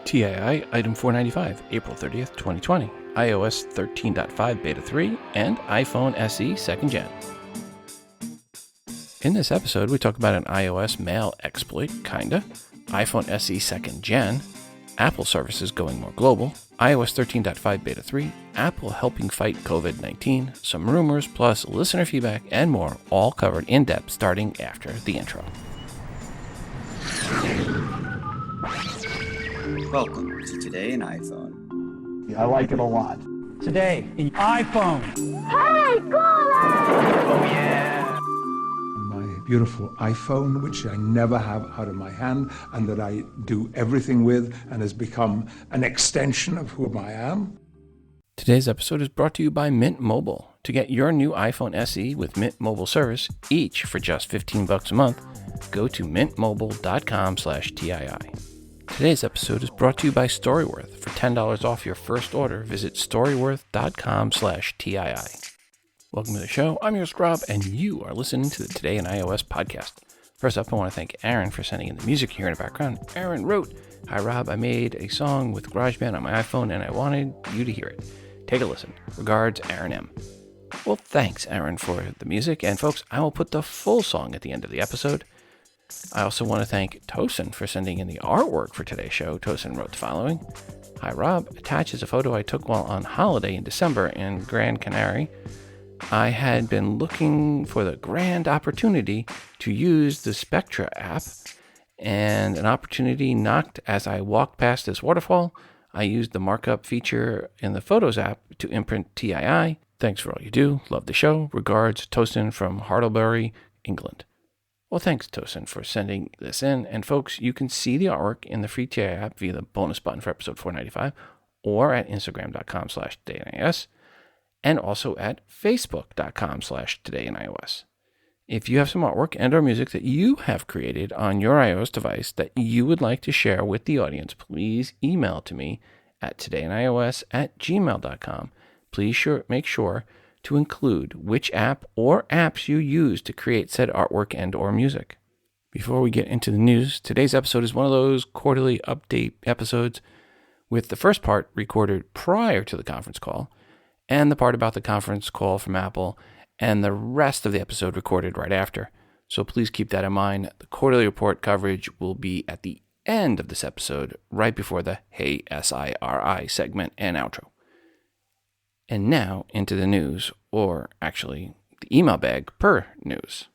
TII Item 495, April 30th, 2020, iOS 13.5 Beta 3, and iPhone SE 2nd Gen. In this episode, we talk about an iOS mail exploit, kinda, iPhone SE 2nd Gen, Apple services going more global, iOS 13.5 Beta 3, Apple helping fight COVID-19, some rumors, plus listener feedback, and more, all covered in depth starting after the intro. Welcome to Today in iPhone. I like it a lot. Today in iPhone. Hey, caller! Oh, yeah. My beautiful iPhone, which I never have out of my hand and that I do everything with and has become an extension of who I am. Today's episode is brought to you by Mint Mobile. To get your new iPhone SE with Mint Mobile service, each for just $15 a month, go to mintmobile.com/TII. Today's episode is brought to you by Storyworth. For $10 off your first order, visit storyworth.com/TII. Welcome to the show. I'm your host, Rob, and you are listening to the Today in iOS podcast. First up, I want to thank Aaron for sending in the music here in the background. Aaron wrote, "Hi, Rob. I made a song with GarageBand on my iPhone, and I wanted you to hear it. Take a listen. Regards, Aaron M." Well, thanks, Aaron, for the music. And folks, I will put the full song at the end of the episode. I also want to thank Tosin for sending in the artwork for today's show. Tosin wrote the following. "Hi, Rob. Attaches a photo I took while on holiday in December in Gran Canaria. I had been looking for the grand opportunity to use the Spectra app, and an opportunity knocked as I walked past this waterfall. I used the markup feature in the Photos app to imprint TII. Thanks for all you do. Love the show. Regards, Tosin from Hartlebury, England." Well, thanks, Tosin, for sending this in. And folks, you can see the artwork in the free TII app via the bonus button for episode 495 or at instagram.com/todayinios and also at facebook.com/todayinios. If you have some artwork and or music that you have created on your iOS device that you would like to share with the audience, please email to me at todayinios@gmail.com. Please make sure to include which app or apps you use to create said artwork and or music. Before we get into the news, today's episode is one of those quarterly update episodes with the first part recorded prior to the conference call and the part about the conference call from Apple and the rest of the episode recorded right after. So please keep that in mind. The quarterly report coverage will be at the end of this episode, right before the Hey SIRI segment and outro. And now into the news, or actually the email bag per news.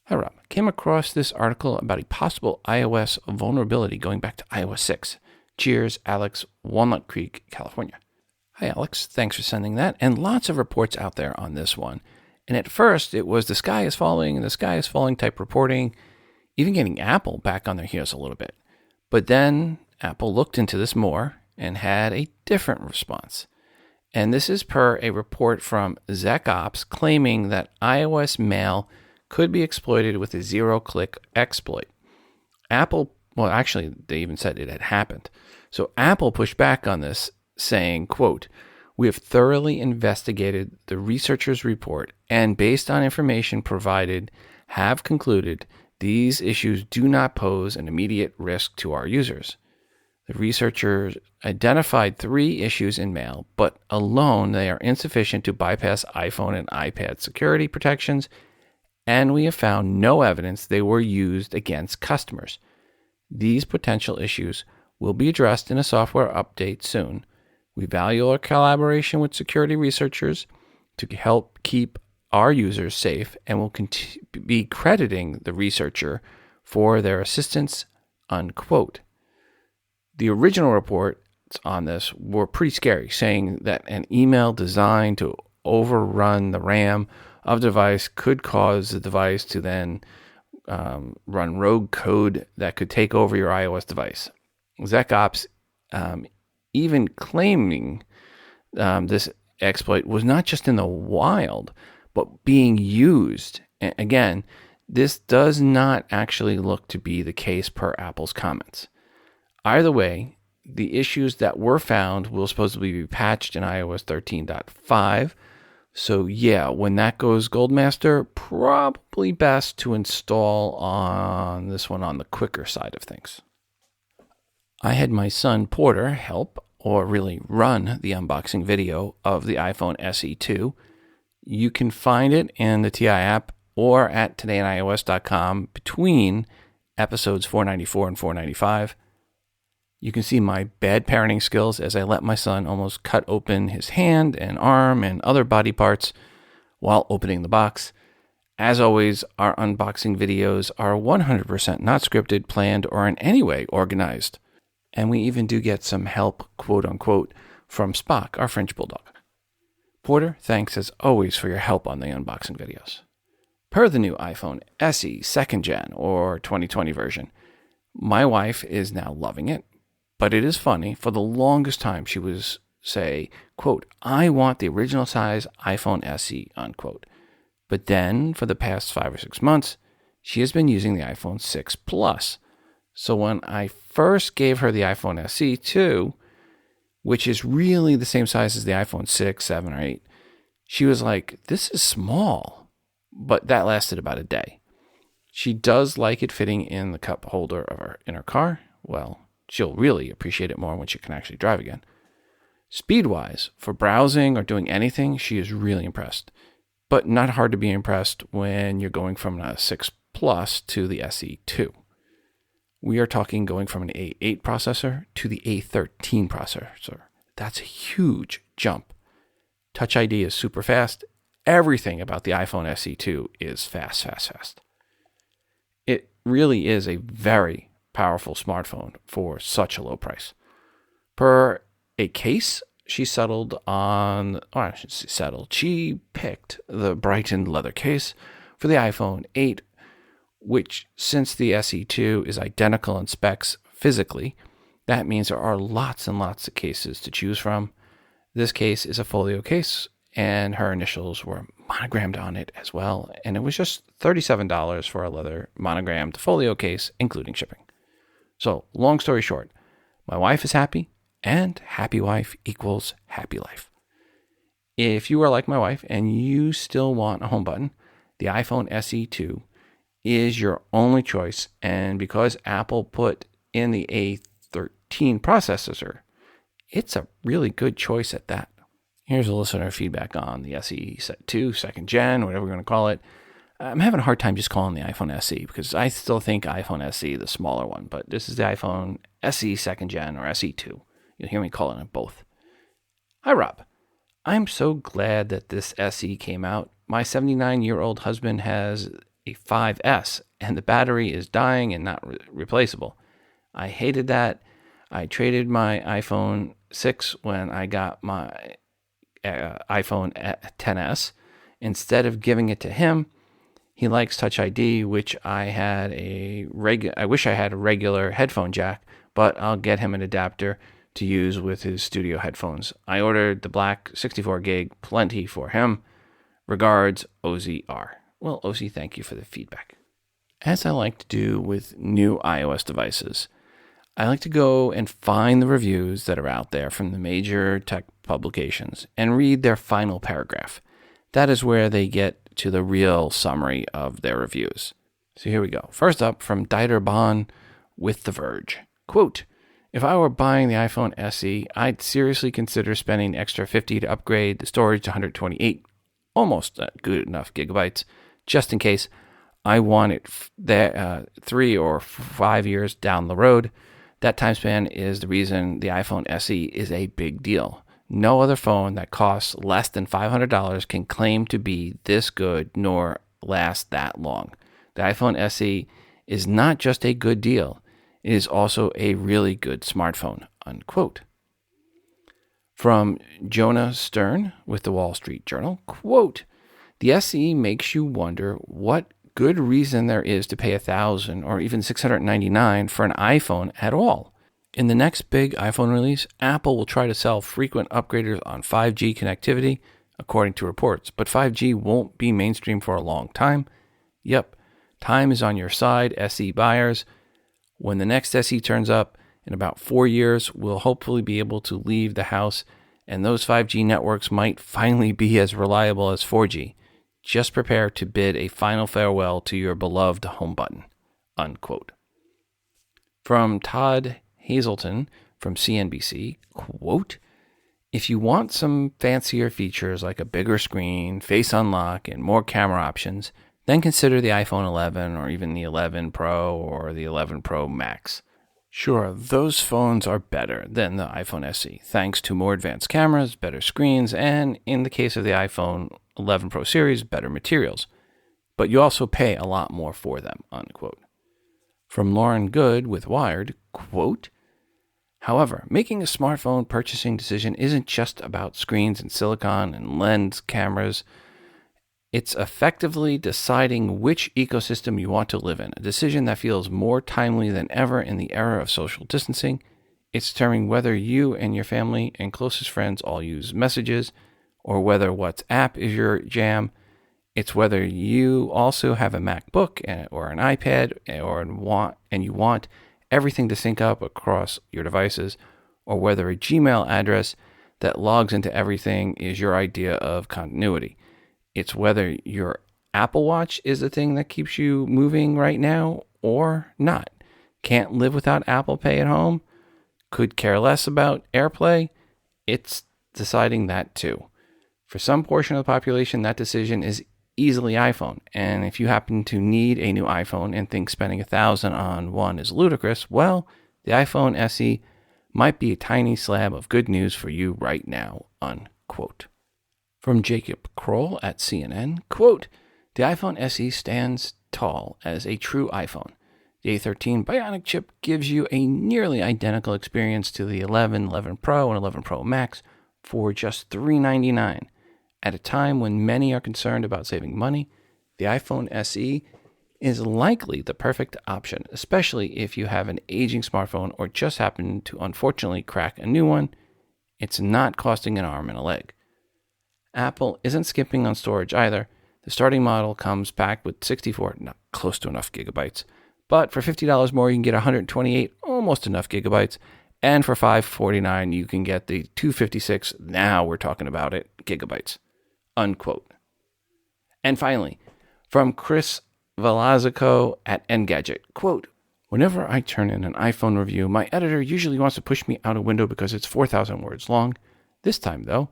Hi, Rob. I came across this article about a possible iOS vulnerability going back to iOS 6. Cheers, Alex, Walnut Creek, California. Hi, Alex. Thanks for sending that. And lots of reports out there on this one. And at first, it was the sky is falling type reporting, even getting Apple back on their heels a little bit. But then Apple looked into this more and had a different response. And this is per a report from ZecOps claiming that iOS Mail could be exploited with a zero-click exploit. Apple, well, actually, they even said it had happened. So Apple pushed back on this, saying, quote, "We have thoroughly investigated the researchers' report and based on information provided, have concluded these issues do not pose an immediate risk to our users. The researchers identified 3 issues in Mail, but alone they are insufficient to bypass iPhone and iPad security protections, and we have found no evidence they were used against customers. These potential issues will be addressed in a software update soon. We value our collaboration with security researchers to help keep our users safe and will be crediting the researcher for their assistance," unquote. The original reports on this were pretty scary, saying that an email designed to overrun the RAM of the device could cause the device to then run rogue code that could take over your iOS device. ZecOps even claiming this exploit was not just in the wild, but being used. And again, this does not actually look to be the case per Apple's comments. Either way, the issues that were found will supposedly be patched in iOS 13.5. So yeah, when that goes Goldmaster, probably best to install on this one on the quicker side of things. I had my son Porter help, or really run, the unboxing video of the iPhone SE2. You can find it in the TI app or at todayios.com between episodes 494 and 495. You can see my bad parenting skills as I let my son almost cut open his hand and arm and other body parts while opening the box. As always, our unboxing videos are 100% not scripted, planned, or in any way organized. And we even do get some help, quote unquote, from Spock, our French bulldog. Porter, thanks as always for your help on the unboxing videos. Per the new iPhone SE 2nd Gen or 2020 version, my wife is now loving it, but it is funny. For the longest time, she was say, quote, I want the original size iPhone SE, unquote. But then, for the past 5 or 6 months, she has been using the iPhone 6 Plus. So when I first gave her the iPhone SE 2, which is really the same size as the iPhone 6, 7, or 8, she was like, this is small. But that lasted about a day. She does like it fitting in the cup holder in her car. Well, she'll really appreciate it more when she can actually drive again. Speed-wise, for browsing or doing anything, she is really impressed. But not hard to be impressed when you're going from a 6 Plus to the SE2. We are talking going from an A8 processor to the A13 processor. That's a huge jump. Touch ID is super fast. Everything about the iPhone SE2 is fast. It really is a very powerful smartphone for such a low price. Per a case, she picked the brightened leather case for the iPhone 8, which, since the SE2 is identical in specs physically, that means there are lots and lots of cases to choose from. This case is a folio case, and her initials were monogrammed on it as well, and it was just $37 for a leather monogrammed folio case, including shipping. So, long story short, my wife is happy, and happy wife equals happy life. If you are like my wife and you still want a home button, the iPhone SE2 is your only choice, and because Apple put in the A13 processor, it's a really good choice at that. Here's a listener feedback on the SE2, 2nd Gen, whatever we're going to call it. I'm having a hard time just calling the iPhone SE because I still think iPhone SE, the smaller one, but this is the iPhone SE 2nd Gen or SE2. You'll hear me calling it both. Hi, Rob. I'm so glad that this SE came out. My 79-year-old husband has a 5S, and the battery is dying and not replaceable. I hated that. I traded my iPhone 6 when I got my iPhone XS. Instead of giving it to him, he likes Touch ID, which I wish I had a regular headphone jack, but I'll get him an adapter to use with his studio headphones. I ordered the black 64 gig plenty for him. Regards, OZR. Well, OZ, thank you for the feedback. As I like to do with new iOS devices, I like to go and find the reviews that are out there from the major tech publications and read their final paragraph. That is where they get to the real summary of their reviews. So here we go. First up, from Dieter Bohn with The Verge. Quote, if I were buying the iPhone SE, I'd seriously consider spending the extra $50 to upgrade the storage to 128, almost good enough gigabytes, just in case I want it 3 or 5 years down the road. That time span is the reason the iPhone SE is a big deal. No other phone that costs less than $500 can claim to be this good nor last that long. The iPhone SE is not just a good deal, it is also a really good smartphone, unquote. From Jonah Stern with the Wall Street Journal, quote, the SE makes you wonder what good reason there is to pay $1,000 or even $699 for an iPhone at all. In the next big iPhone release, Apple will try to sell frequent upgraders on 5G connectivity, according to reports, but 5G won't be mainstream for a long time. Yep, time is on your side, SE buyers. When the next SE turns up in about 4 years, we'll hopefully be able to leave the house, and those 5G networks might finally be as reliable as 4G. Just prepare to bid a final farewell to your beloved home button, unquote. From Todd Hazelton from CNBC, quote, "If you want some fancier features like a bigger screen, face unlock, and more camera options, then consider the iPhone 11 or even the 11 Pro or the 11 Pro Max. Sure, those phones are better than the iPhone SE, thanks to more advanced cameras, better screens, and in the case of the iPhone 11 Pro series, better materials. But you also pay a lot more for them," unquote. From Lauren Good with Wired, quote, "However, making a smartphone purchasing decision isn't just about screens and silicon and lens cameras. It's effectively deciding which ecosystem you want to live in, a decision that feels more timely than ever in the era of social distancing. It's determining whether you and your family and closest friends all use messages, or whether WhatsApp is your jam. It's whether you also have a MacBook or an iPad and you want everything to sync up across your devices, or whether a Gmail address that logs into everything is your idea of continuity. It's whether your Apple Watch is the thing that keeps you moving right now or not. Can't live without Apple Pay at home? Could care less about AirPlay? It's deciding that too. For some portion of the population, that decision is easily iPhone. And if you happen to need a new iPhone and think spending $1,000 on one is ludicrous, well, the iPhone SE might be a tiny slab of good news for you right now," unquote. From Jacob Kroll at CNN, quote, "The iPhone SE stands tall as a true iPhone. The A13 Bionic chip gives you a nearly identical experience to the 11, 11 Pro, and 11 Pro Max for just $399. At a time when many are concerned about saving money, the iPhone SE is likely the perfect option, especially if you have an aging smartphone or just happen to unfortunately crack a new one. It's not costing an arm and a leg. Apple isn't skimping on storage either. The starting model comes packed with 64, not close to enough gigabytes, but for $50 more, you can get 128, almost enough gigabytes, and for $549, you can get the 256, now we're talking about it, gigabytes," unquote. And finally, from Chris Velazquez at Engadget, quote, "Whenever I turn in an iPhone review, my editor usually wants to push me out a window because it's 4,000 words long. This time, though,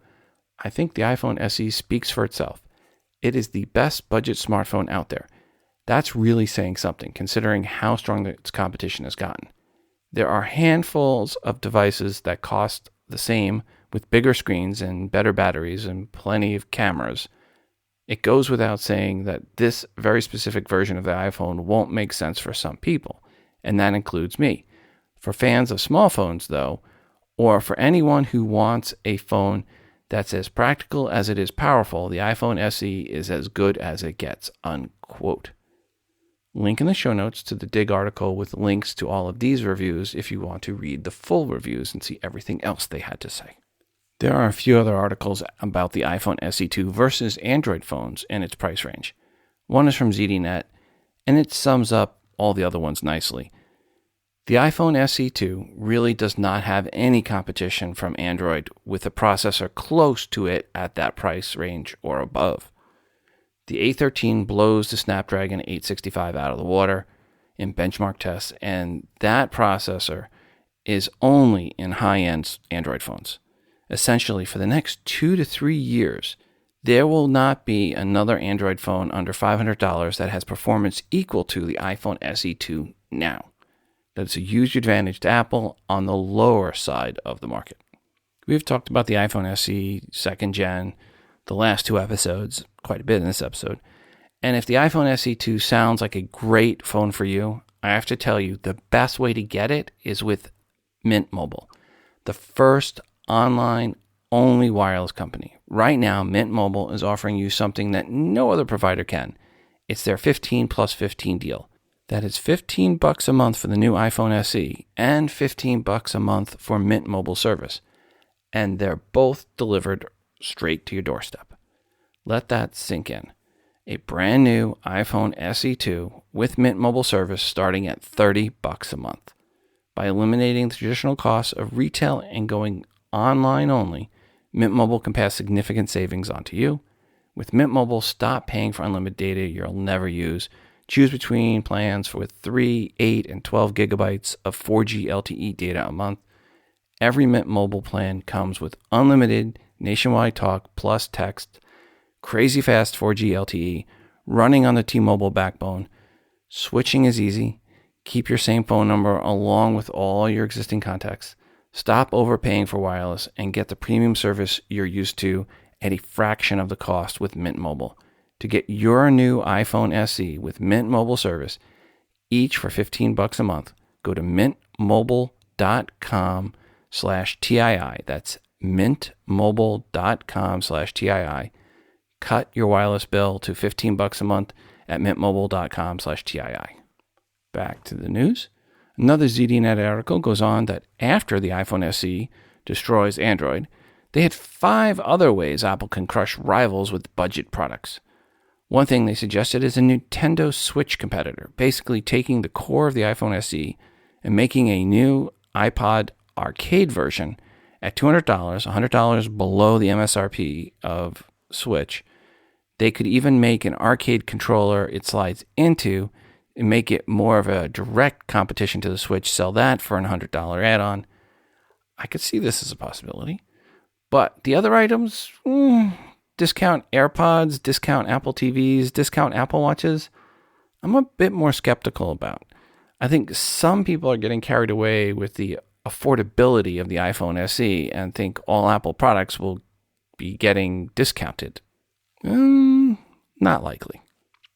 I think the iPhone SE speaks for itself. It is the best budget smartphone out there. That's really saying something, considering how strong its competition has gotten. There are handfuls of devices that cost the same with bigger screens and better batteries and plenty of cameras. It goes without saying that this very specific version of the iPhone won't make sense for some people, and that includes me. For fans of small phones, though, or for anyone who wants a phone that's as practical as it is powerful, the iPhone SE is as good as it gets," unquote. Link in the show notes to the Dig article with links to all of these reviews if you want to read the full reviews and see everything else they had to say. There are a few other articles about the iPhone SE2 versus Android phones and its price range. One is from ZDNet, and it sums up all the other ones nicely. The iPhone SE2 really does not have any competition from Android with a processor close to it at that price range or above. The A13 blows the Snapdragon 865 out of the water in benchmark tests, and that processor is only in high-end Android phones. Essentially, for the next 2 to 3 years, there will not be another Android phone under $500 that has performance equal to the iPhone SE2 now. That's a huge advantage to Apple on the lower side of the market. We've talked about the iPhone SE 2nd gen, the last 2 episodes, quite a bit in this episode. And if the iPhone SE2 sounds like a great phone for you, I have to tell you the best way to get it is with Mint Mobile, the first online-only wireless company. Right now, Mint Mobile is offering you something that no other provider can. It's their 15 plus 15 deal. That is $15 a month for the new iPhone SE and $15 a month for Mint Mobile service. And they're both delivered straight to your doorstep. Let that sink in. A brand new iPhone SE2 with Mint Mobile service starting at $30 a month. By eliminating the traditional costs of retail and going online only, Mint Mobile can pass significant savings on to you. With Mint Mobile, stop paying for unlimited data you'll never use. Choose between plans with 3, 8, and 12 gigabytes of 4G LTE data a month. Every Mint Mobile plan comes with unlimited nationwide talk plus text, crazy fast 4G LTE, running on the T-Mobile backbone. Switching is easy. Keep your same phone number along with all your existing contacts. Stop overpaying for wireless and get the premium service you're used to at a fraction of the cost with Mint Mobile. To get your new iPhone SE with Mint Mobile service, each for $15 a month, go to mintmobile.com/TII. That's mintmobile.com/TII. Cut your wireless bill to $15 a month at mintmobile.com/TII. Back to the news. Another ZDNet article goes on that after the iPhone SE destroys Android, they had 5 other ways Apple can crush rivals with budget products. One thing they suggested is a Nintendo Switch competitor, basically taking the core of the iPhone SE and making a new iPod arcade version at $200, $100 below the MSRP of Switch. They could even make an arcade controller it slides into and make it more of a direct competition to the Switch, sell that for an $100 add-on. I could see this as a possibility. But the other items, discount AirPods, discount Apple TVs, discount Apple Watches, I'm a bit more skeptical about. I think some people are getting carried away with the affordability of the iPhone SE and think all Apple products will be getting discounted. Not likely.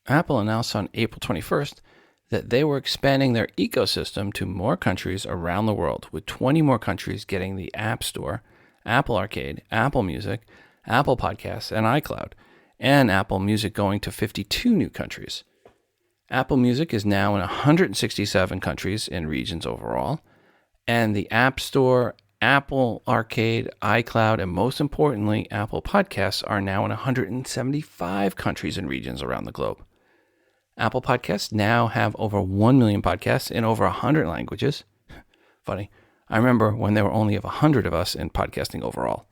Apple announced on April 21st that they were expanding their ecosystem to more countries around the world, with 20 more countries getting the App Store, Apple Arcade, Apple Music, Apple Podcasts, and iCloud, and Apple Music going to 52 new countries. Apple Music is now in 167 countries and regions overall, and the App Store, Apple Arcade, iCloud, and most importantly, Apple Podcasts are now in 175 countries and regions around the globe. Apple Podcasts now have over 1 million podcasts in over 100 languages. Funny, I remember when there were only 100 of us in podcasting overall.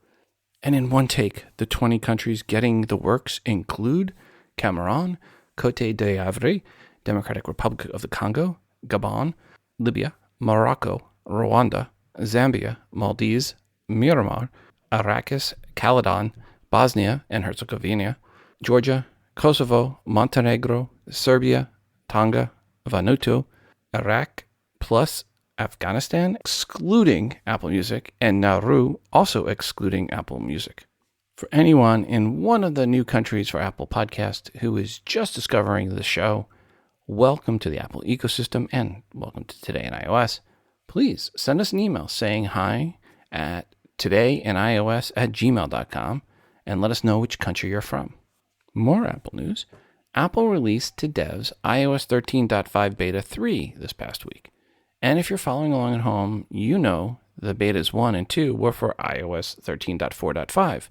And in one take, the 20 countries getting the works include Cameroon, Côte d'Ivoire, Democratic Republic of the Congo, Gabon, Libya, Morocco, Rwanda, Zambia, Maldives, Myanmar, Arrakis, Caledon, Bosnia and Herzegovina, Georgia, Kosovo, Montenegro, Serbia, Tonga, Vanuatu, Iraq, plus Afghanistan, excluding Apple Music, and Nauru, also excluding Apple Music. For anyone in one of the new countries for Apple Podcast who is just discovering the show, welcome to the Apple ecosystem and welcome to Today in iOS. Please send us an email saying hi at todayinios@gmail.com and let us know which country you're from. More Apple news. Apple released to devs iOS 13.5 Beta 3 this past week. And if you're following along at home, you know the betas 1 and 2 were for iOS 13.4.5.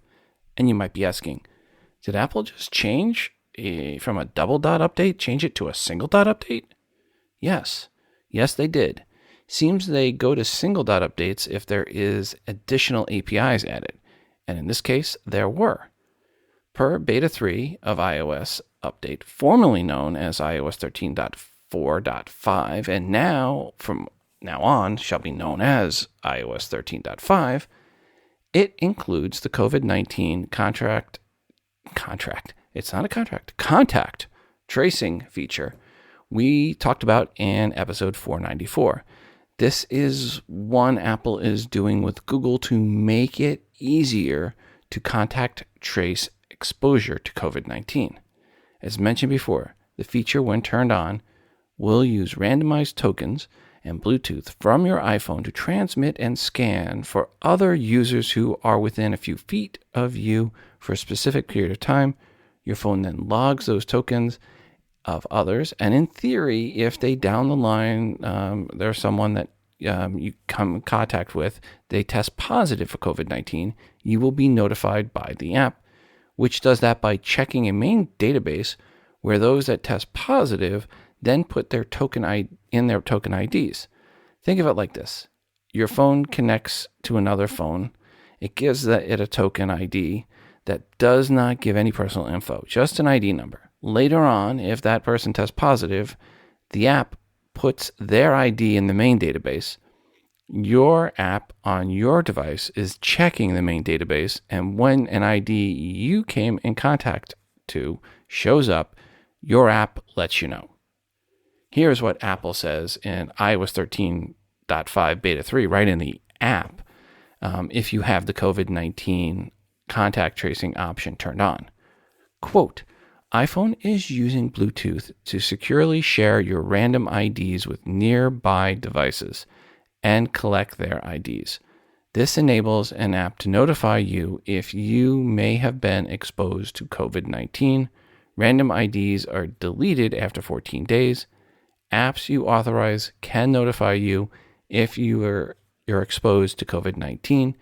And you might be asking, did Apple just change from a double dot update, change it to a single dot update? Yes, they did. Seems they go to single dot updates if there is additional APIs added. And in this case, there were. Per Beta 3 of iOS update, formerly known as iOS 13.4.5, and now, from now on, shall be known as iOS 13.5, it includes the COVID-19 contact tracing feature we talked about in episode 494. This is one Apple is doing with Google to make it easier to contact trace exposure to COVID-19. As mentioned before, the feature, when turned on, will use randomized tokens and Bluetooth from your iPhone to transmit and scan for other users who are within a few feet of you for a specific period of time. Your phone then logs those tokens of others, and in theory, if they down the line, there's someone that you come in contact with, they test positive for COVID-19, you will be notified by the app, which does that by checking a main database where those that test positive then put their token IDs. Think of it like this. Your phone connects to another phone. It gives it a token ID that does not give any personal info, just an ID number. Later on, if that person tests positive, the app puts their ID in the main database. Your app on your device is checking the main database, and when an ID you came in contact to shows up, your app lets you know. Here's what Apple says in iOS 13.5 Beta 3, right in the app, if you have the COVID-19 contact tracing option turned on. Quote, iPhone is using Bluetooth to securely share your random IDs with nearby devices and collect their IDs. This enables an app to notify you if you may have been exposed to COVID-19. Random IDs are deleted after 14 days. Apps you authorize can notify you if you're exposed to COVID-19.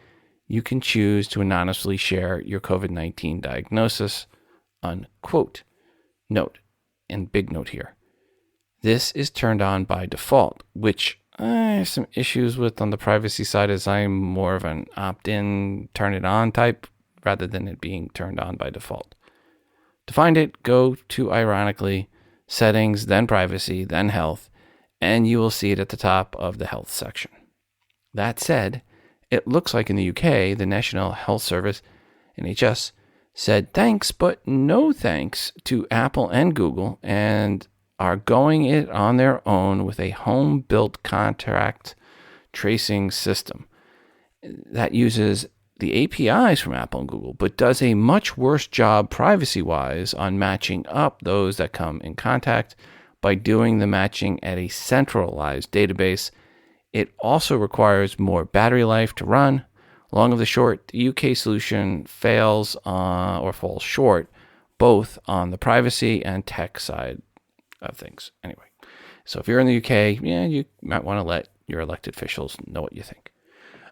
You can choose to anonymously share your COVID-19 diagnosis, unquote. Note, and big note here, this is turned on by default, which I have some issues with on the privacy side, as I'm more of an opt-in, turn it on type, rather than it being turned on by default. To find it, go to, ironically, Settings, then Privacy, then Health, and you will see it at the top of the Health section. That said, it looks like in the UK, the National Health Service, NHS, said thanks but no thanks to Apple and Google and are going it on their own with a home-built contact tracing system that uses the APIs from Apple and Google, but does a much worse job privacy-wise on matching up those that come in contact by doing the matching at a centralized database. It also requires more battery life to run. Long of the short, the UK solution fails or falls short both on the privacy and tech side of things. Anyway, so if you're in the UK, you might want to let your elected officials know what you think.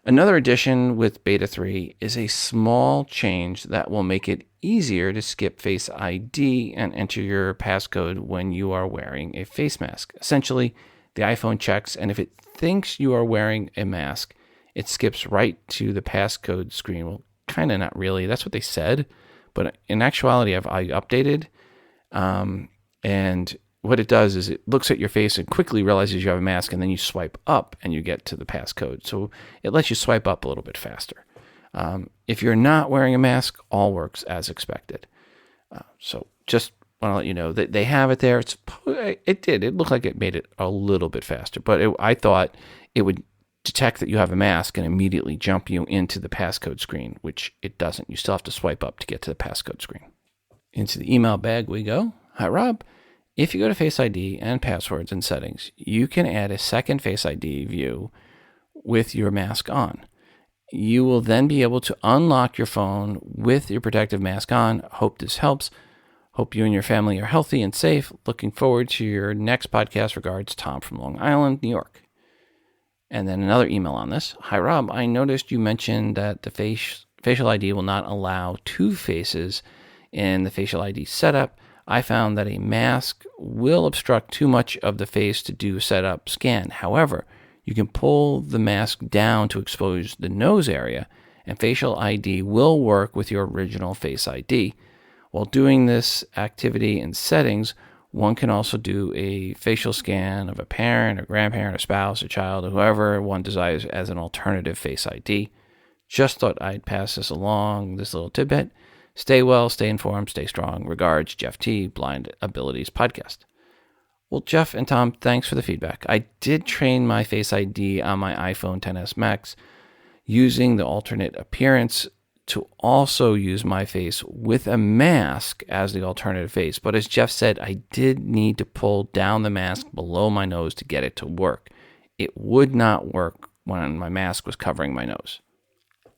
Another addition with Beta 3 is a small change that will make it easier to skip Face ID and enter your passcode when you are wearing a face mask. Essentially, the iPhone checks, and if it thinks you are wearing a mask, it skips right to the passcode screen. Well, kind of not really. That's what they said. But in actuality, I updated. And what it does is it looks at your face and quickly realizes you have a mask, and then you swipe up and you get to the passcode. So it lets you swipe up a little bit faster. If you're not wearing a mask, all works as expected. So just want to let you know that they have it there. It looked like it made it a little bit faster, but I thought it would detect that you have a mask and immediately jump you into the passcode screen, which it doesn't. You still have to swipe up to get to the passcode screen. Into the email bag we go. Hi, Rob. If you go to Face ID and passwords and settings, you can add a second Face ID view with your mask on. You will then be able to unlock your phone with your protective mask on. Hope this helps. Hope you and your family are healthy and safe. Looking forward to your next podcast. Regards, Tom from Long Island, New York. And then another email on this. Hi, Rob. I noticed you mentioned that the facial ID will not allow two faces in the facial ID setup. I found that a mask will obstruct too much of the face to do setup scan. However, you can pull the mask down to expose the nose area, and facial ID will work with your original Face ID. While doing this activity in settings, one can also do a facial scan of a parent, a grandparent, a spouse, a child, or whoever one desires as an alternative Face ID. Just thought I'd pass this along, this little tidbit. Stay well, stay informed, stay strong. Regards, Jeff T., Blind Abilities Podcast. Well, Jeff and Tom, thanks for the feedback. I did train my Face ID on my iPhone XS Max using the alternate appearance to also use my face with a mask as the alternative face. But as Jeff said, I did need to pull down the mask below my nose to get it to work. It would not work when my mask was covering my nose.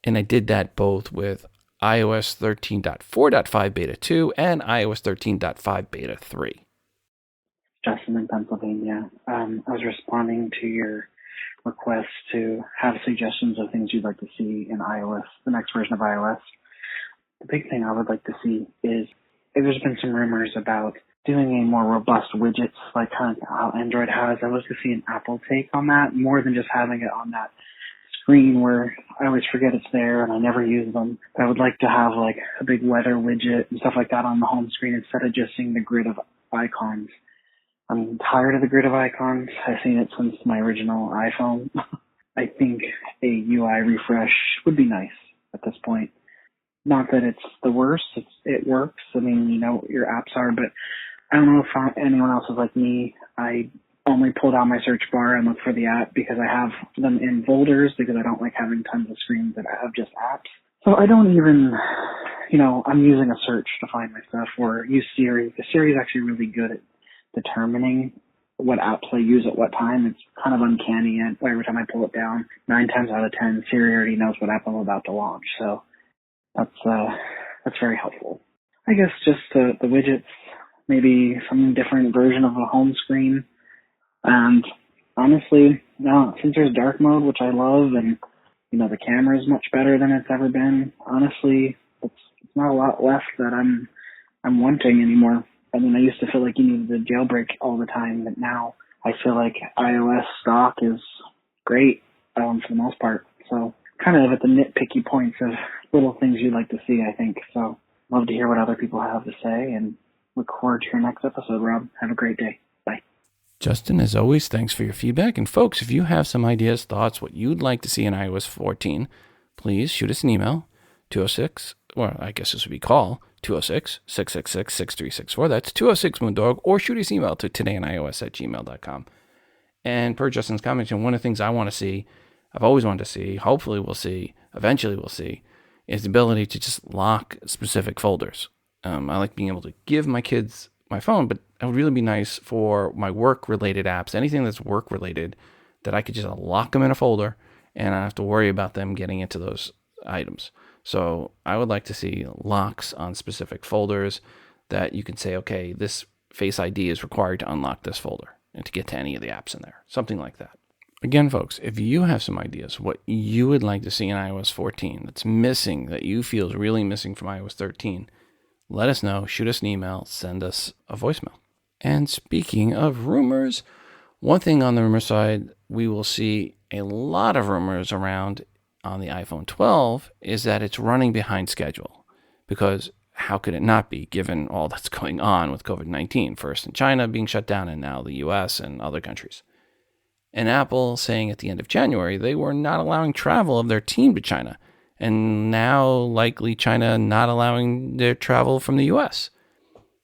And I did that both with iOS 13.4.5 Beta 2 and iOS 13.5 Beta 3. Justin in Pennsylvania. I was responding to your request to have suggestions of things you'd like to see in iOS, the next version of iOS. The big thing I would like to see is there's been some rumors about doing a more robust widgets like kind of how Android has. I would like to see an Apple take on that more than just having it on that screen where I always forget it's there and I never use them. I would like to have like a big weather widget and stuff like that on the home screen instead of just seeing the grid of icons. I'm tired of the grid of icons. I've seen it since my original iPhone. I think a UI refresh would be nice at this point. Not that it's the worst. It works. I mean, you know what your apps are, but I don't know if anyone else is like me. I only pull down my search bar and look for the app because I have them in folders because I don't like having tons of screens that have just apps. So I don't even, I'm using a search to find my stuff or use Siri. The Siri is actually really good at determining what apps I use at what time. It's kind of uncanny. And every time I pull it down, 9 times out of 10, Siri already knows what app I'm about to launch. So that's very helpful. I guess just the widgets, maybe some different version of a home screen. And honestly, since there's dark mode, which I love, and the camera is much better than it's ever been. Honestly, it's not a lot left that I'm wanting anymore. I mean, I used to feel like you needed to jailbreak all the time, but now I feel like iOS stock is great for the most part. So kind of at the nitpicky points of little things you'd like to see, I think. So love to hear what other people have to say and look forward to your next episode, Rob. Have a great day. Bye. Justin, as always, thanks for your feedback. And folks, if you have some ideas, thoughts, what you'd like to see in iOS 14, please shoot us an email, 206, well, I guess this would be call, 206-666-6364. That's 206-Moondog, or shoot us email to todayinios@gmail.com. And per Justin's comments, one of the things I want to see, I've always wanted to see, hopefully we'll see, eventually we'll see, is the ability to just lock specific folders. I like being able to give my kids my phone, but it would really be nice for my work-related apps, anything that's work-related, that I could just lock them in a folder and I don't have to worry about them getting into those items. So I would like to see locks on specific folders that you can say, okay, this Face ID is required to unlock this folder and to get to any of the apps in there, something like that. Again, folks, if you have some ideas what you would like to see in iOS 14 that's missing, that you feel is really missing from iOS 13, let us know. Shoot us an email. Send us a voicemail. And speaking of rumors, one thing on the rumor side, we will see a lot of rumors around on the iPhone 12 is that it's running behind schedule. Because how could it not be, given all that's going on with COVID-19, first in China being shut down and now the US and other countries. And Apple saying at the end of January they were not allowing travel of their team to China. And now likely China not allowing their travel from the US.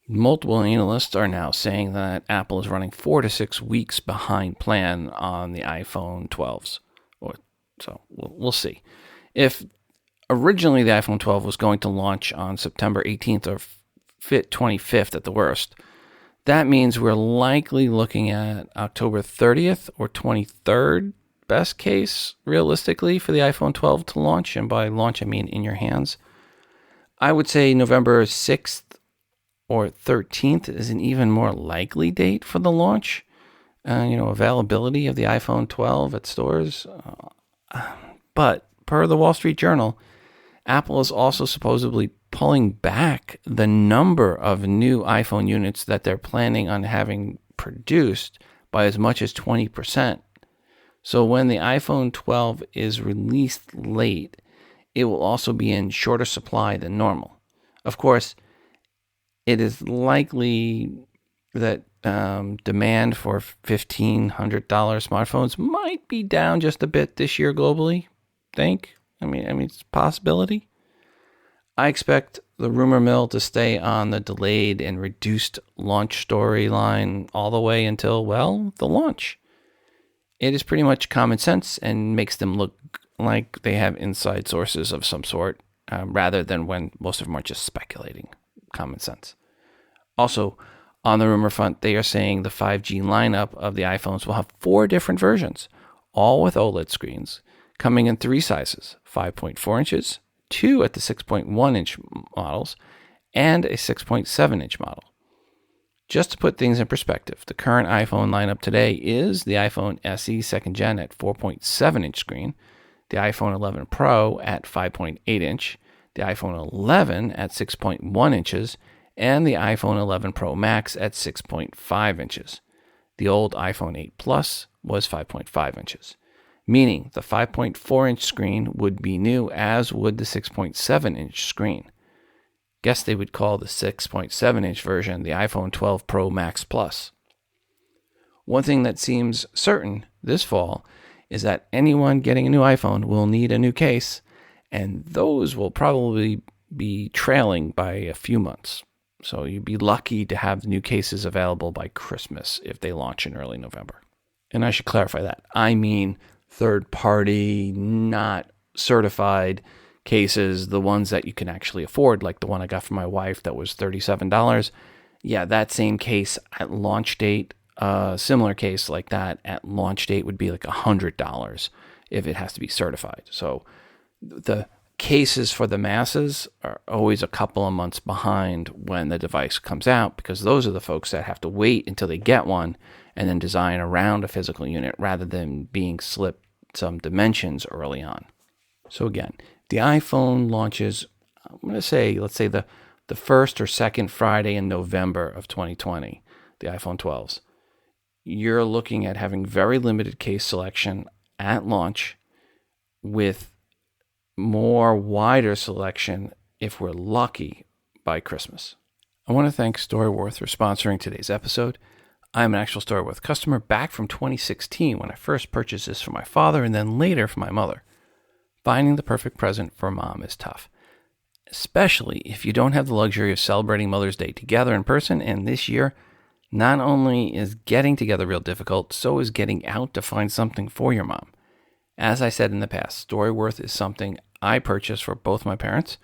Multiple analysts are now saying that Apple is running 4 to 6 weeks behind plan on the iPhone 12s. So we'll see. If originally the iPhone 12 was going to launch on September 18th or 25th at the worst, that means we're likely looking at October 30th or 23rd, best case, realistically, for the iPhone 12 to launch. And by launch, I mean in your hands. I would say November 6th or 13th is an even more likely date for the launch. Availability of the iPhone 12 at stores. But per the Wall Street Journal, Apple is also supposedly pulling back the number of new iPhone units that they're planning on having produced by as much as 20%. So when the iPhone 12 is released late, it will also be in shorter supply than normal. Of course, it is likely that demand for $1,500 smartphones might be down just a bit this year globally. I mean, it's a possibility. I expect the rumor mill to stay on the delayed and reduced launch storyline all the way until, the launch. It is pretty much common sense and makes them look like they have inside sources of some sort, rather than when most of them are just speculating. Common sense. Also, on the rumor front, they are saying the 5G lineup of the iPhones will have 4 different versions, all with OLED screens, coming in 3 sizes, 5.4 inches, 2 at the 6.1 inch models, and a 6.7 inch model. Just to put things in perspective, the current iPhone lineup today is the iPhone SE 2nd Gen at 4.7 inch screen, the iPhone 11 Pro at 5.8 inch, the iPhone 11 at 6.1 inches, and the iPhone 11 Pro Max at 6.5 inches. The old iPhone 8 Plus was 5.5 inches. meaning the 5.4-inch screen would be new, as would the 6.7-inch screen. Guess they would call the 6.7-inch version the iPhone 12 Pro Max Plus. One thing that seems certain this fall is that anyone getting a new iPhone will need a new case, and those will probably be trailing by a few months. So you'd be lucky to have the new cases available by Christmas if they launch in early November. And I should clarify that. I mean third-party, not certified cases, the ones that you can actually afford, like the one I got for my wife that was $37. Yeah, that same case at launch date, similar case like that at launch date would be like $100 if it has to be certified. So the cases for the masses are always a couple of months behind when the device comes out, because those are the folks that have to wait until they get one and then design around a physical unit rather than being slipped some dimensions early on. So again, the iPhone launches, I'm going to say, let's say the first or second Friday in November of 2020, the iPhone 12s. You're looking at having very limited case selection at launch, with more wider selection if we're lucky by Christmas. I want to thank Storyworth for sponsoring today's episode. I'm an actual Storyworth customer back from 2016 when I first purchased this for my father and then later for my mother. Finding the perfect present for mom is tough, especially if you don't have the luxury of celebrating Mother's Day together in person, and this year, not only is getting together real difficult, so is getting out to find something for your mom. As I said in the past, Storyworth is something I purchased for both my parents.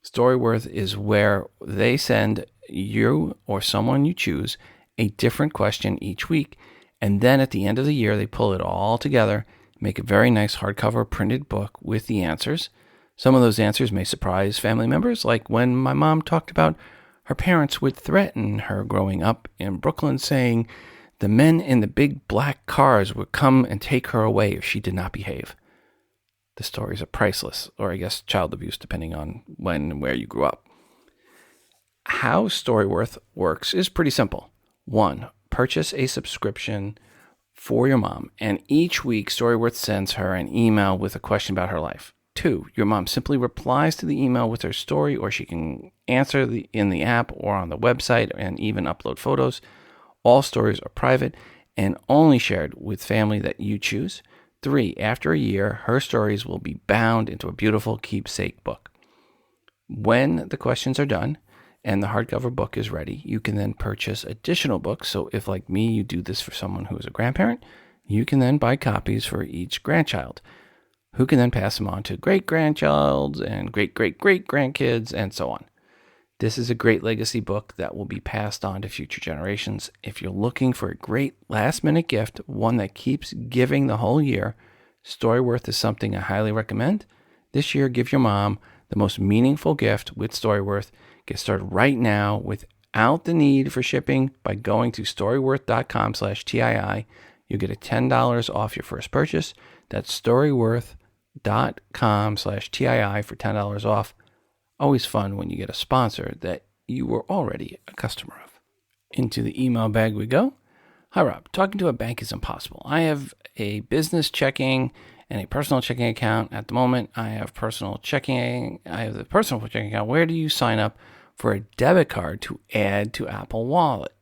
Storyworth is where they send you or someone you choose a different question each week, and then at the end of the year, they pull it all together, make a very nice hardcover printed book with the answers. Some of those answers may surprise family members, like when my mom talked about her parents would threaten her growing up in Brooklyn, saying the men in the big black cars would come and take her away if she did not behave. The stories are priceless, or I guess child abuse, depending on when and where you grew up. How Storyworth works is pretty simple. 1, purchase a subscription for your mom, and each week Storyworth sends her an email with a question about her life. 2, your mom simply replies to the email with her story, or she can answer in the app or on the website and even upload photos. All stories are private and only shared with family that you choose. 3, after a year, her stories will be bound into a beautiful keepsake book. When the questions are done and the hardcover book is ready, you can then purchase additional books. So if, like me, you do this for someone who is a grandparent, you can then buy copies for each grandchild, who can then pass them on to great-grandchilds and great-great-great-grandkids and so on. This is a great legacy book that will be passed on to future generations. If you're looking for a great last-minute gift, one that keeps giving the whole year, Storyworth is something I highly recommend. This year, give your mom the most meaningful gift with Storyworth. Get started right now without the need for shipping by going to storyworth.com/TII. You'll get a $10 off your first purchase. That's storyworth.com/TII for $10 off. Always fun when you get a sponsor that you were already a customer of. Into the email bag we go. Hi, Rob. Talking to a bank is impossible. I have a business checking and a personal checking account. At the moment, I have the personal checking account. Where do you sign up for a debit card to add to Apple Wallet?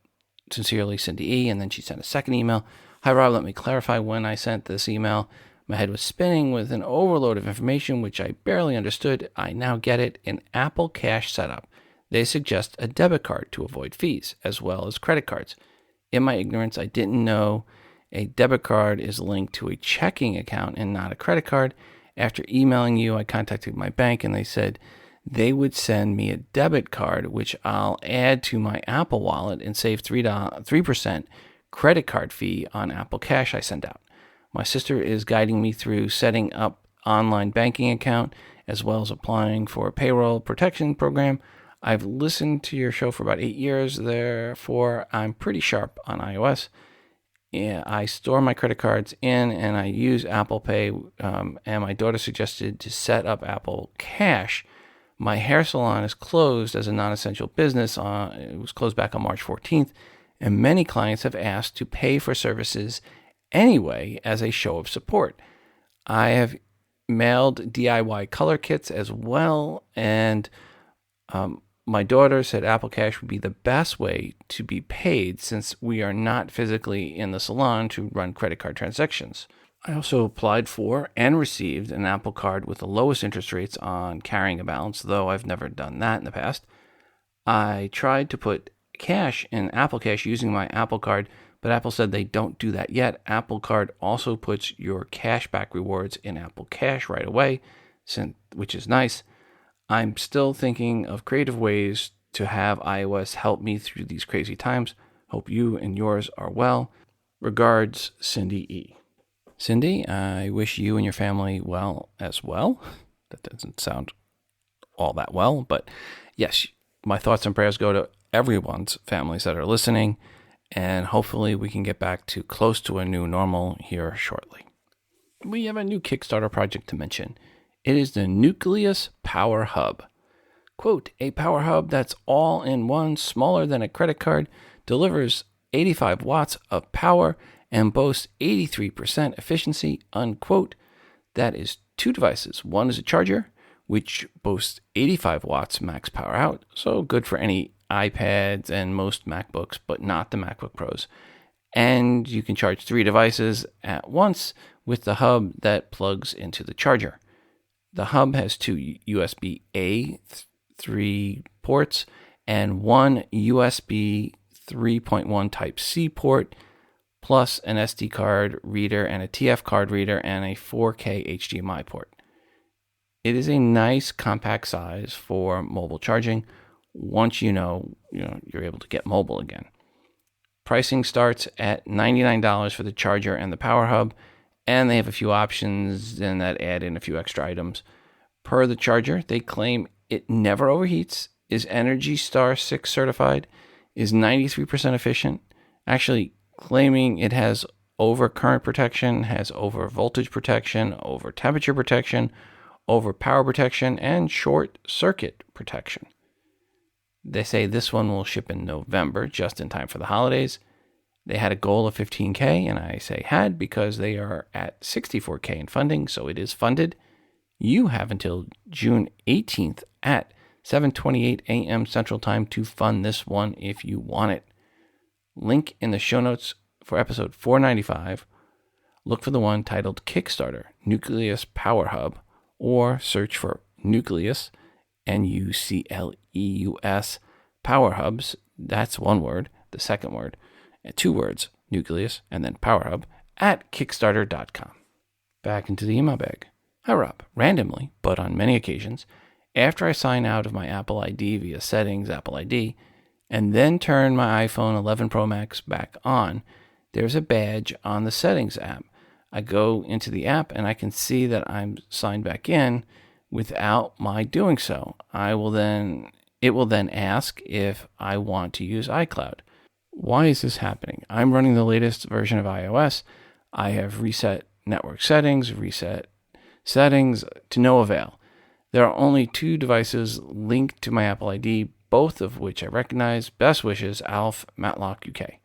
Sincerely, Cindy E. And then she sent a second email. Hi, Rob. Let me clarify when I sent this email. My head was spinning with an overload of information, which I barely understood. I now get it. In Apple Cash setup, they suggest a debit card to avoid fees, as well as credit cards. In my ignorance, I didn't know a debit card is linked to a checking account and not a credit card. After emailing you, I contacted my bank, and they said they would send me a debit card, which I'll add to my Apple Wallet and save 3% credit card fee on Apple Cash I send out. My sister is guiding me through setting up online banking account, as well as applying for a payroll protection program. I've listened to your show for about 8 years, therefore I'm pretty sharp on iOS. Yeah, I store my credit cards in, and I use Apple Pay, and my daughter suggested to set up Apple Cash. My hair salon is closed as a non-essential business. It was closed back on March 14th, and many clients have asked to pay for services anyway as a show of support. I have mailed DIY color kits as well, and my daughter said Apple Cash would be the best way to be paid since we are not physically in the salon to run credit card transactions. I also applied for and received an Apple Card with the lowest interest rates on carrying a balance, though I've never done that in the past. I tried to put cash in Apple Cash using my Apple Card, but Apple said they don't do that yet. Apple Card also puts your cashback rewards in Apple Cash right away, which is nice. I'm still thinking of creative ways to have iOS help me through these crazy times. Hope you and yours are well. Regards, Cindy E. Cindy, I wish you and your family well as well. That doesn't sound all that well, but yes, my thoughts and prayers go to everyone's families that are listening, and hopefully we can get back to close to a new normal here shortly. We have a new Kickstarter project to mention. It is the Nucleus Power Hub. Quote, a power hub that's all in one, smaller than a credit card, delivers 85 watts of power, and boasts 83% efficiency, unquote. That is 2 devices. One is a charger, which boasts 85 watts max power out, so good for any iPads and most MacBooks, but not the MacBook Pros. And you can charge 3 devices at once with the hub that plugs into the charger. The hub has 2 USB-A 3 ports and 1 USB 3.1 Type-C port, plus an SD card reader and a TF card reader and a 4K HDMI port. It is a nice compact size for mobile charging once you're able to get mobile again. Pricing starts at $99 for the charger and the power hub, and they have a few options and that add in a few extra items. Per the charger, they claim it never overheats, is Energy Star 6 certified, is 93% efficient, actually claiming it has over current protection, has over voltage protection, over temperature protection, over power protection, and short circuit protection. They say this one will ship in November, just in time for the holidays. They had a goal of 15K, and I say had because they are at 64K in funding, so it is funded. You have until June 18th at 7:28 a.m. Central Time to fund this one if you want it. Link in the show notes for episode 495. Look for the one titled Kickstarter Nucleus Power Hub, or search for Nucleus, Nucleus, Power Hubs. That's one word. The second word, 2 words, Nucleus, and then Power Hub at Kickstarter.com. Back into the email bag. Hi Rob, randomly, but on many occasions, after I sign out of my Apple ID via Settings, Apple ID, and then turn my iPhone 11 Pro Max back on, there's a badge on the Settings app. I go into the app and I can see that I'm signed back in without my doing so. It will then ask if I want to use iCloud. Why is this happening? I'm running the latest version of iOS. I have reset network settings, reset settings to no avail. There are only 2 devices linked to my Apple ID, both of which I recognize. Best wishes, Alf, Matlock, UK.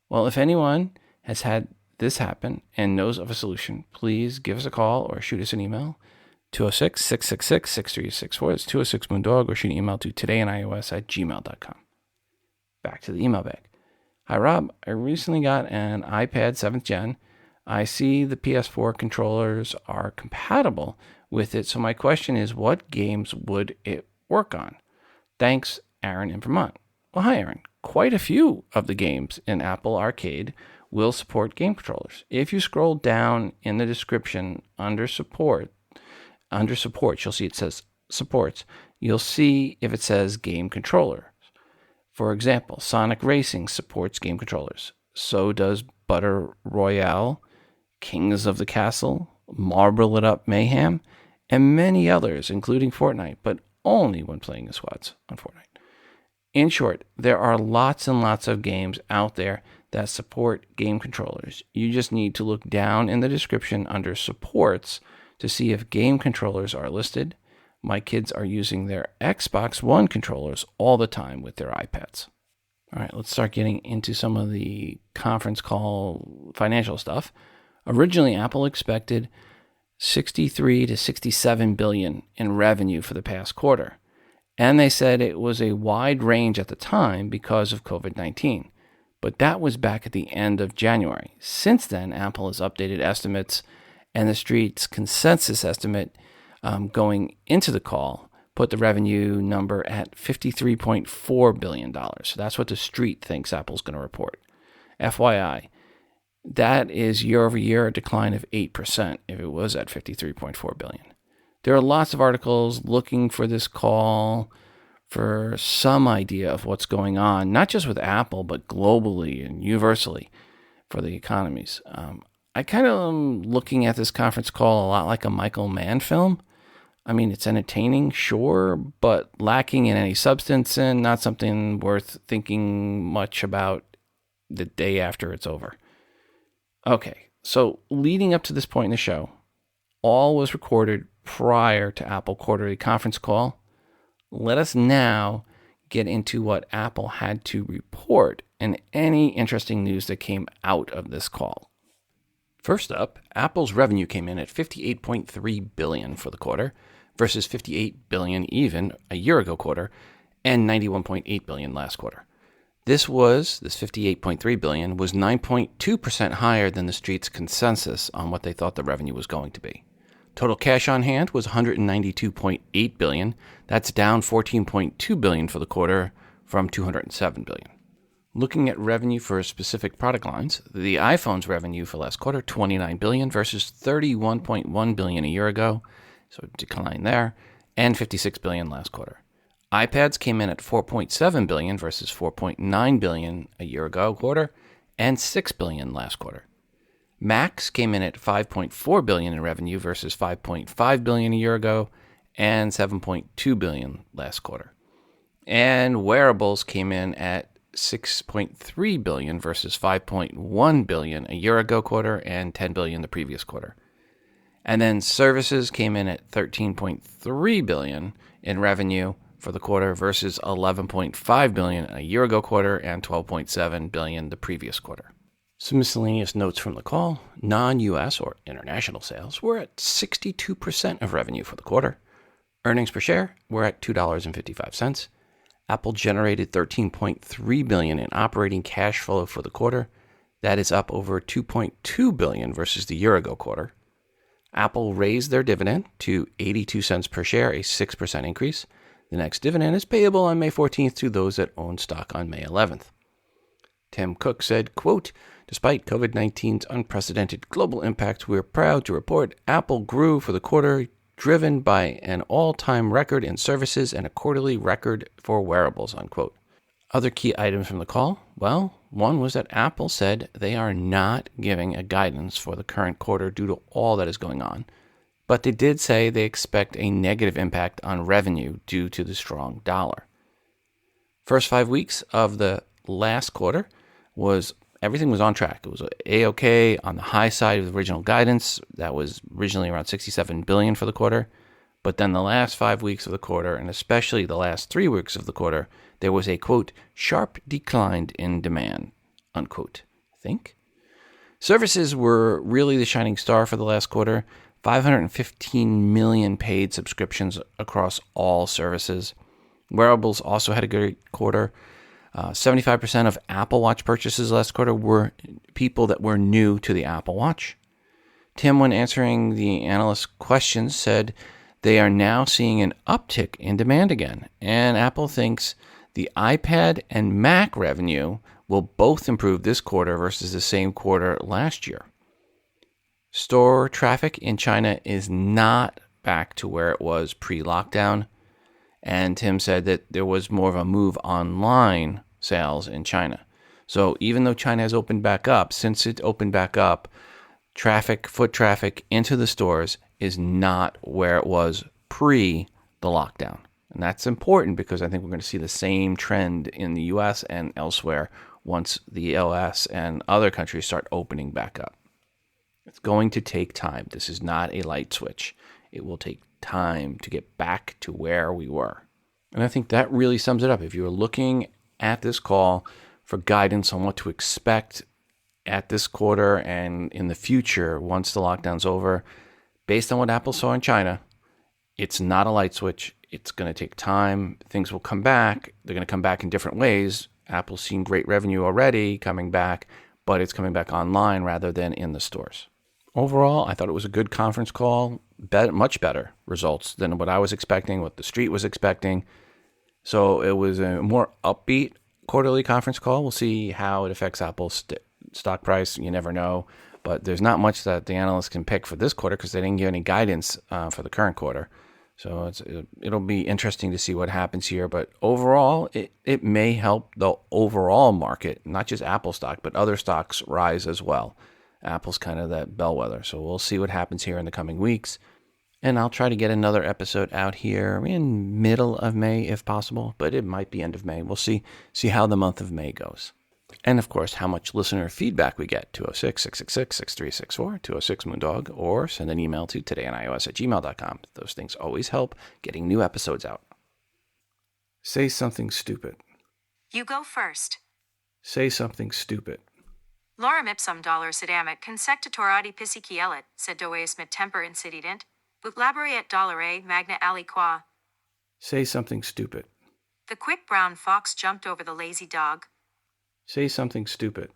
Well, if anyone has had this happen and knows of a solution, please give us a call or shoot us an email. 206-666-6364. It's 206-Moondog, or shoot an email to todayinios@gmail.com. Back to the email bag. Hi, Rob. I recently got an iPad 7th Gen. I see the PS4 controllers are compatible with it, so my question is, what games would it work on? Thanks, Aaron in Vermont. Well, hi, Aaron. Quite a few of the games in Apple Arcade will support game controllers. If you scroll down in the description under support, you'll see it says supports. You'll see if it says game controller. For example, Sonic Racing supports game controllers. So does Butter Royale, Kings of the Castle, Marble It Up Mayhem, and many others, including Fortnite, but only when playing as squads on Fortnite. In short, there are lots and lots of games out there that support game controllers. You just need to look down in the description under supports to see if game controllers are listed. My kids are using their Xbox One controllers all the time with their iPads. All right, let's start getting into some of the conference call financial stuff. Originally, Apple expected $63 to $67 billion in revenue for the past quarter. And they said it was a wide range at the time because of COVID-19. But that was back at the end of January. Since then, Apple has updated estimates, and the street's consensus estimate going into the call put the revenue number at $53.4 billion. So that's what the street thinks Apple's going to report. FYI, that is year over year a decline of 8% if it was at $53.4 billion. There are lots of articles looking for this call for some idea of what's going on, not just with Apple, but globally and universally for the economies. I kind of am looking at this conference call a lot like a Michael Mann film. I mean, it's entertaining, sure, but lacking in any substance and not something worth thinking much about the day after it's over. Okay, so leading up to this point in the show, all was recorded prior to Apple quarterly conference call. Let us now get into what Apple had to report and any interesting news that came out of this call. First up, Apple's revenue came in at $58.3 billion for the quarter versus $58 billion even a year ago quarter and $91.8 billion last quarter. This $58.3 billion was 9.2% higher than the street's consensus on what they thought the revenue was going to be. Total cash on hand was $192.8 billion. That's down $14.2 billion for the quarter from $207 billion. Looking at revenue for specific product lines, the iPhone's revenue for last quarter, $29 billion versus $31.1 billion a year ago, so a decline there, and $56 billion last quarter. iPads came in at $4.7 billion versus $4.9 billion a year ago quarter, and $6 billion last quarter. Macs came in at $5.4 billion in revenue versus $5.5 billion a year ago and $7.2 billion last quarter. And Wearables came in at $6.3 billion versus $5.1 billion a year ago quarter and $10 billion the previous quarter. And then services came in at $13.3 billion in revenue for the quarter versus $11.5 billion a year ago quarter and $12.7 billion the previous quarter. Some miscellaneous notes from the call. Non-U.S. or international sales were at 62% of revenue for the quarter. Earnings per share were at $2.55. Apple generated $13.3 billion in operating cash flow for the quarter. That is up over $2.2 billion versus the year-ago quarter. Apple raised their dividend to 82 cents per share, a 6% increase. The next dividend is payable on May 14th to those that own stock on May 11th. Tim Cook said, quote, "Despite COVID-19's unprecedented global impact, we're proud to report Apple grew for the quarter, driven by an all-time record in services and a quarterly record for wearables," unquote. Other key items from the call? Well, one was that Apple said they are not giving a guidance for the current quarter due to all that is going on, but they did say they expect a negative impact on revenue due to the strong dollar. First 5 weeks of the last quarter everything was on track. It was A-OK on the high side of the original guidance. That was originally around $67 billion for the quarter. But then the last 5 weeks of the quarter, and especially the last 3 weeks of the quarter, there was a, quote, "sharp decline in demand," unquote. Services were really the shining star for the last quarter. 515 million paid subscriptions across all services. Wearables also had a good quarter. 75% of Apple Watch purchases last quarter were people that were new to the Apple Watch. Tim, when answering the analyst questions, said they are now seeing an uptick in demand again, and Apple thinks the iPad and Mac revenue will both improve this quarter versus the same quarter last year. Store traffic in China is not back to where it was pre-lockdown, and Tim said that there was more of a move online sales in China. So even though China has opened back up, since it opened back up, foot traffic into the stores is not where it was pre the lockdown. And that's important because I think we're going to see the same trend in the US and elsewhere once the US and other countries start opening back up. It's going to take time. This is not a light switch. It will take time to get back to where we were. And I think that really sums it up. If you're looking at this call for guidance on what to expect at this quarter and in the future once the lockdown's over, based on what Apple saw in China, it's not a light switch. It's going to take time. Things will come back. They're going to come back in different ways. Apple's seen great revenue already coming back, but it's coming back online rather than in the stores. Overall, I thought it was a good conference call, much better results than what I was expecting, what the street was expecting. So it was a more upbeat quarterly conference call. We'll see how it affects Apple's stock price. You never know. But there's not much that the analysts can pick for this quarter because they didn't give any guidance for the current quarter. So it'll be interesting to see what happens here. But overall, it may help the overall market, not just Apple stock, but other stocks rise as well. Apple's kind of that bellwether. So we'll see what happens here in the coming weeks. And I'll try to get another episode out here in middle of May if possible, but it might be end of May. We'll see how the month of May goes. And of course, how much listener feedback we get. 206-666-6364, 206-Moondog, or send an email to todayonios@gmail.com. Those things always help getting new episodes out. Say something stupid. You go first. Say something stupid. Lorem ipsum dollar sedamet consectatorati piscicielet, sed doeus mit temper incidident, ut laboriet dollare magna aliqua. Say something stupid. The quick brown fox jumped over the lazy dog. Say something stupid.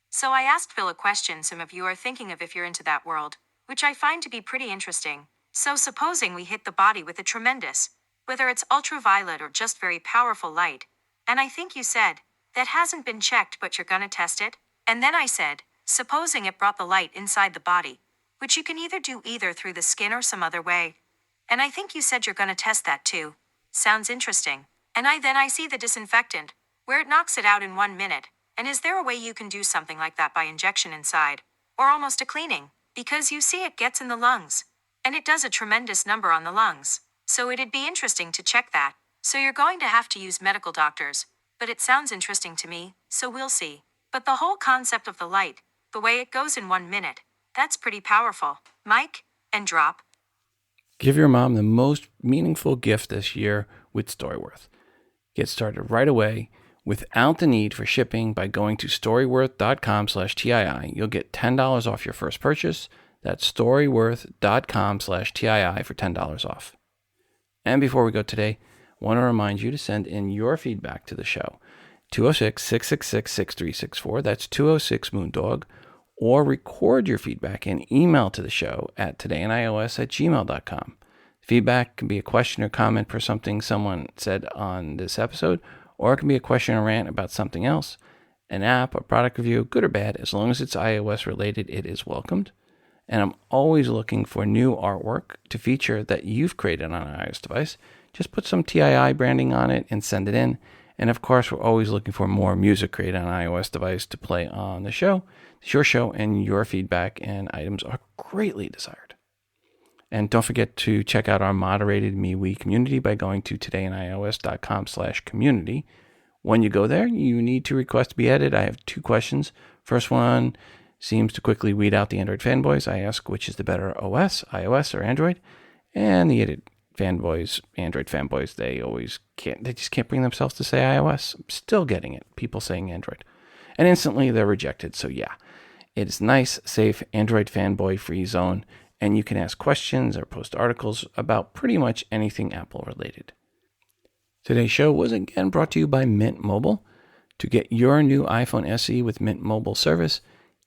So I asked Phil a question some of you are thinking of if you're into that world, which I find to be pretty interesting. So supposing we hit the body with a tremendous, whether it's ultraviolet or just very powerful light, and I think you said, that hasn't been checked but you're gonna test it? And then I said, supposing it brought the light inside the body, which you can either do either through the skin or some other way. And I think you said you're gonna test that too. Sounds interesting. And I see the disinfectant, where it knocks it out in 1 minute. And is there a way you can do something like that by injection inside? Or almost a cleaning? Because you see it gets in the lungs. And it does a tremendous number on the lungs. So it'd be interesting to check that. So you're going to have to use medical doctors. But it sounds interesting to me, so we'll see. But the whole concept of the light, the way it goes in 1 minute, that's pretty powerful. Mike, and drop. Give your mom the most meaningful gift this year with Storyworth. Get started right away without the need for shipping by going to storyworth.com/TII. You'll get $10 off your first purchase. That's storyworth.com/TII for $10 off. And before we go today, I want to remind you to send in your feedback to the show. 206-666-6364. That's 206-Moondog. Or record your feedback and email to the show at todayinios@gmail.com. Feedback can be a question or comment for something someone said on this episode, or it can be a question or rant about something else, an app or product review, good or bad. As long as it's iOS related, it is welcomed. And I'm always looking for new artwork to feature that you've created on an iOS device. Just put some TII branding on it and send it in. And of course, we're always looking for more music created on an iOS device to play on the show. It's your show, and your feedback and items are greatly desired. And don't forget to check out our moderated MeWe community by going to todayinios.com/community. When you go there, you need to request to be added. I have 2 questions. First one seems to quickly weed out the Android fanboys. I ask which is the better OS, iOS or Android. And the Android fanboys, they just can't bring themselves to say iOS. I'm still getting it. People saying Android. And instantly they're rejected. So yeah, it is nice, safe, Android fanboy free zone. And you can ask questions or post articles about pretty much anything Apple related. Today's show was again brought to you by Mint Mobile. To get your new iPhone SE with Mint Mobile service,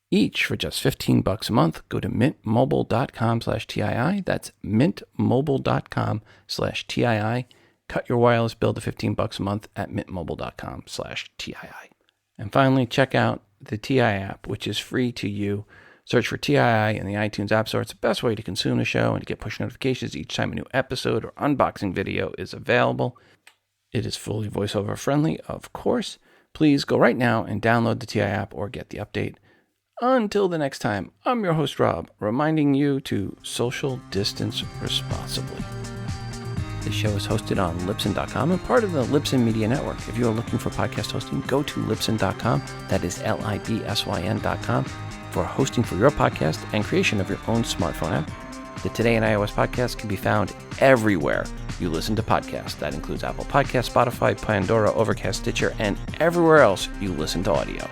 each for just $15 a month, go to mintmobile.com/TII. That's mintmobile.com/TII. Cut your wireless bill to $15 a month at mintmobile.com/TII. And finally, check out the TII app, which is free to you. Search for TII in the iTunes App Store. It's the best way to consume the show and to get push notifications each time a new episode or unboxing video is available. It is fully voiceover friendly, of course. Please go right now and download the TI app or get the update. Until the next time, I'm your host, Rob, reminding you to social distance responsibly. This show is hosted on Libsyn.com and part of the Libsyn Media Network. If you are looking for podcast hosting, go to Libsyn.com. That is LIBSYN.com for hosting for your podcast and creation of your own smartphone app. The Today in iOS podcast can be found everywhere you listen to podcasts. That includes Apple Podcasts, Spotify, Pandora, Overcast, Stitcher, and everywhere else you listen to audio.